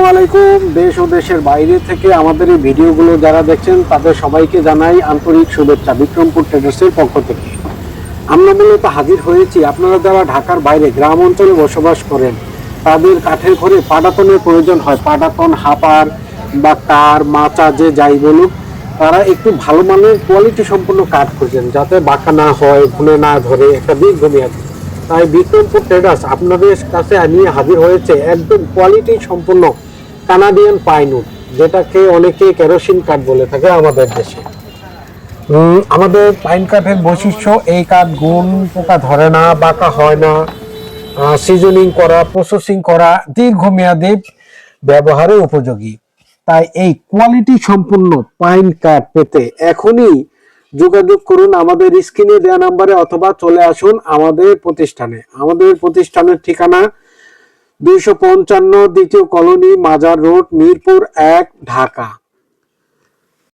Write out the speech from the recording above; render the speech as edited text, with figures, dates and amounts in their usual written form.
আসসালামু আলাইকুম। দেশ ও দেশের বাইরে থেকে আমাদের এই ভিডিওগুলো যারা দেখছেন তাদের সবাইকে জানাই আন্তরিক শুভেচ্ছা বিক্রমপুর ট্রেডার্সের পক্ষ থেকে। আমরা মূলত হাজির হয়েছি আপনারা যারা ঢাকার বাইরে গ্রাম অঞ্চলে বসবাস করেন, তাদের কাঠের ঘরে পাটাতনের প্রয়োজন হয়, পাটাতন, হাপার বা কার মাচা যে যাই বলুক, তারা একটু ভালো মানের কোয়ালিটি সম্পন্ন কাঠ খোঁজেন যাতে বাঁকা না হয়, ঘুনে না ধরে, একটা দীর্ঘমেয়াদী। তাই বিক্রমপুর ট্রেডার্স আপনাদের কাছে নিয়ে হাজির হয়েছে একদম কোয়ালিটি সম্পন্ন কানাডিয়ান পাইনউড, যেটাকে অনেকে কেরোসিন কাঠ বলে থাকে আমাদের দেশে। আমাদের পাইন কাঠের বৈশিষ্ট্য, এই কাঠ গুণ পোকা ধরে না, বাঁকা হয় না, সিজনিং করা, প্রসেসিং করা, দীর্ঘমেয়াদী ব্যবহারে উপযোগী। তাই এই কোয়ালিটি সম্পূর্ণ পাইন কাঠ পেতে এখনই যোগাযোগ করুন আমাদের স্ক্রিনে দেওয়া নাম্বারে, অথবা চলে আসুন আমাদের প্রতিষ্ঠানে। আমাদের প্রতিষ্ঠানের ঠিকানা 255 দ্বিতীয় কলোনি, মাজার রোড, মিরপুর 1, ঢাকা।